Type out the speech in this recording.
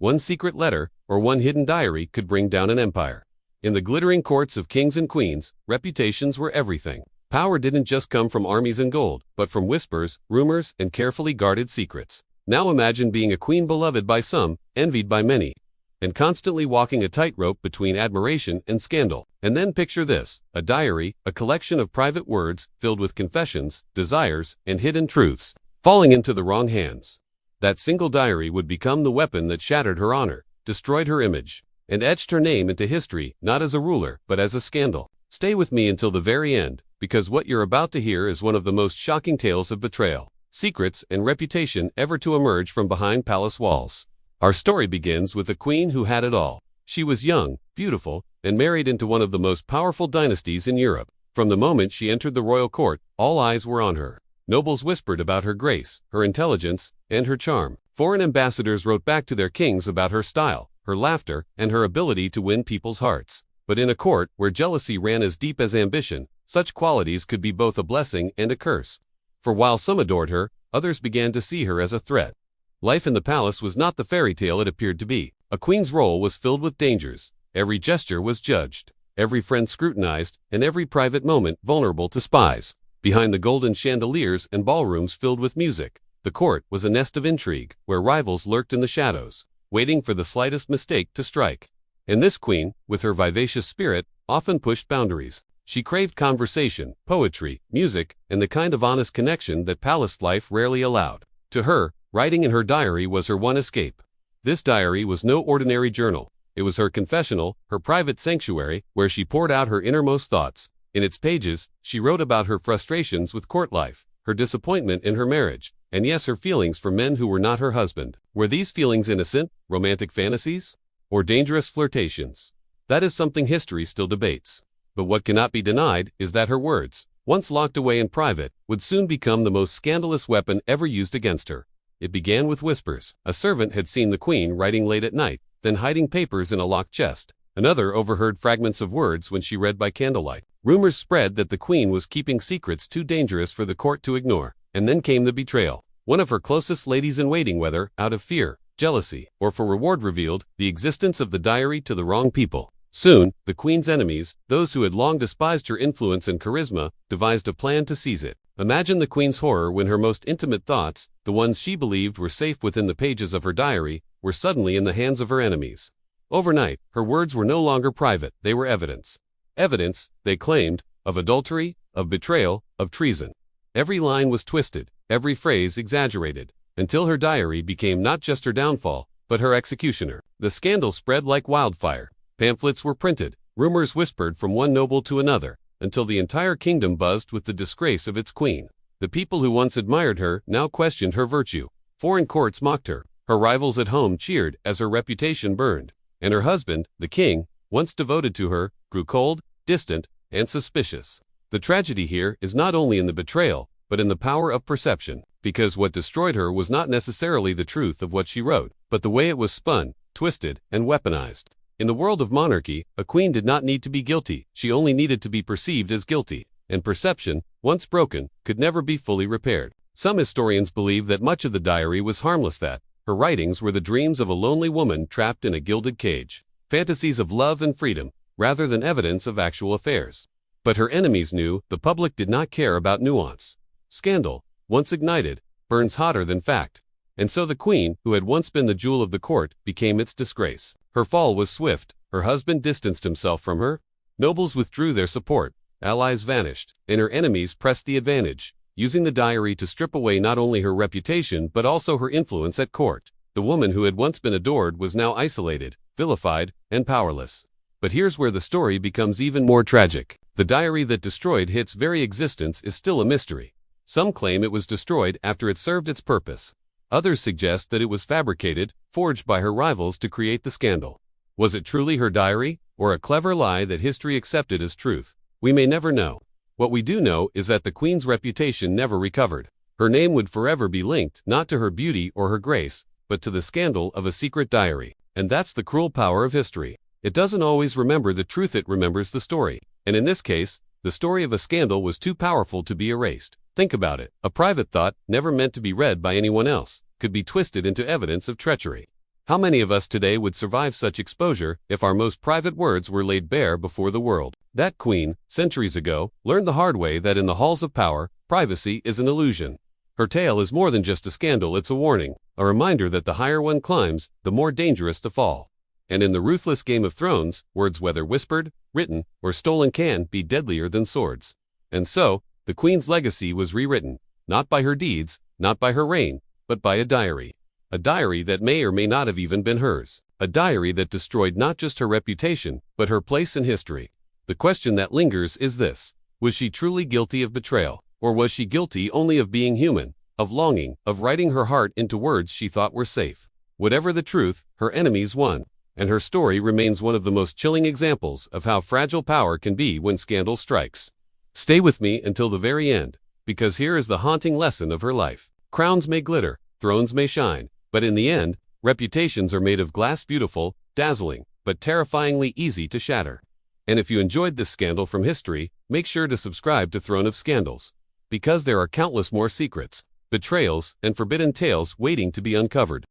One secret letter, or one hidden diary, could bring down an empire. In the glittering courts of kings and queens, reputations were everything. Power didn't just come from armies and gold, but from whispers, rumors, and carefully guarded secrets. Now imagine being a queen beloved by some, envied by many, and constantly walking a tightrope between admiration and scandal. And then picture this: a diary, a collection of private words filled with confessions, desires, and hidden truths, falling into the wrong hands. That single diary would become the weapon that shattered her honor, destroyed her image, and etched her name into history, not as a ruler, but as a scandal. Stay with me until the very end, because what you're about to hear is one of the most shocking tales of betrayal, secrets, and reputation ever to emerge from behind palace walls. Our story begins with a queen who had it all. She was young, beautiful, and married into one of the most powerful dynasties in Europe. From the moment she entered the royal court, all eyes were on her. Nobles whispered about her grace, her intelligence, and her charm. Foreign ambassadors wrote back to their kings about her style, her laughter, and her ability to win people's hearts. But in a court where jealousy ran as deep as ambition, such qualities could be both a blessing and a curse. For while some adored her, others began to see her as a threat. Life in the palace was not the fairy tale it appeared to be. A queen's role was filled with dangers. Every gesture was judged, every friend scrutinized, and every private moment vulnerable to spies. Behind the golden chandeliers and ballrooms filled with music, the court was a nest of intrigue, where rivals lurked in the shadows, waiting for the slightest mistake to strike. And this queen, with her vivacious spirit, often pushed boundaries. She craved conversation, poetry, music, and the kind of honest connection that palace life rarely allowed. To her, writing in her diary was her one escape. This diary was no ordinary journal. It was her confessional, her private sanctuary, where she poured out her innermost thoughts. In its pages, she wrote about her frustrations with court life, her disappointment in her marriage, and yes, her feelings for men who were not her husband. Were these feelings innocent, romantic fantasies, or dangerous flirtations? That is something history still debates. But what cannot be denied is that her words, once locked away in private, would soon become the most scandalous weapon ever used against her. It began with whispers. A servant had seen the queen writing late at night, then hiding papers in a locked chest. Another overheard fragments of words when she read by candlelight. Rumors spread that the queen was keeping secrets too dangerous for the court to ignore. And then came the betrayal. One of her closest ladies-in-waiting, whether out of fear, jealousy, or for reward, revealed the existence of the diary to the wrong people. Soon, the queen's enemies, those who had long despised her influence and charisma, devised a plan to seize it. Imagine the queen's horror when her most intimate thoughts, the ones she believed were safe within the pages of her diary, were suddenly in the hands of her enemies. Overnight, her words were no longer private, they were evidence. Evidence, they claimed, of adultery, of betrayal, of treason. Every line was twisted, every phrase exaggerated, until her diary became not just her downfall, but her executioner. The scandal spread like wildfire. Pamphlets were printed, rumors whispered from one noble to another, until the entire kingdom buzzed with the disgrace of its queen. The people who once admired her now questioned her virtue. Foreign courts mocked her. Her rivals at home cheered as her reputation burned. And her husband, the king, once devoted to her, grew cold, distant, and suspicious. The tragedy here is not only in the betrayal, but in the power of perception. Because what destroyed her was not necessarily the truth of what she wrote, but the way it was spun, twisted, and weaponized. In the world of monarchy, a queen did not need to be guilty, she only needed to be perceived as guilty. And perception, once broken, could never be fully repaired. Some historians believe that much of the diary was harmless, that her writings were the dreams of a lonely woman trapped in a gilded cage, fantasies of love and freedom, rather than evidence of actual affairs. But her enemies knew the public did not care about nuance. Scandal, once ignited, burns hotter than fact. And so the queen, who had once been the jewel of the court, became its disgrace. Her fall was swift. Her husband distanced himself from her. Nobles withdrew their support. Allies vanished, and her enemies pressed the advantage, using the diary to strip away not only her reputation but also her influence at court. The woman who had once been adored was now isolated, vilified, and powerless. But here's where the story becomes even more tragic. The diary that destroyed Hit's very existence is still a mystery. Some claim it was destroyed after it served its purpose. Others suggest that it was fabricated, forged by her rivals to create the scandal. Was it truly her diary, or a clever lie that history accepted as truth? We may never know. What we do know is that the queen's reputation never recovered. Her name would forever be linked not to her beauty or her grace, but to the scandal of a secret diary. And that's the cruel power of history. It doesn't always remember the truth, it remembers the story. And in this case, the story of a scandal was too powerful to be erased. Think about it. A private thought, never meant to be read by anyone else, could be twisted into evidence of treachery. How many of us today would survive such exposure if our most private words were laid bare before the world? That queen, centuries ago, learned the hard way that in the halls of power, privacy is an illusion. Her tale is more than just a scandal, it's a warning, a reminder that the higher one climbs, the more dangerous to fall. And in the ruthless Game of Thrones, words whether whispered, written, or stolen can be deadlier than swords. And so, the queen's legacy was rewritten, not by her deeds, not by her reign, but by a diary. A diary that may or may not have even been hers. A diary that destroyed not just her reputation, but her place in history. The question that lingers is this: was she truly guilty of betrayal? Or was she guilty only of being human, of longing, of writing her heart into words she thought were safe? Whatever the truth, her enemies won. And her story remains one of the most chilling examples of how fragile power can be when scandal strikes. Stay with me until the very end, because here is the haunting lesson of her life. Crowns may glitter, thrones may shine, but in the end, reputations are made of glass, beautiful, dazzling, but terrifyingly easy to shatter. And if you enjoyed this scandal from history, make sure to subscribe to Throne of Scandals, because there are countless more secrets, betrayals, and forbidden tales waiting to be uncovered.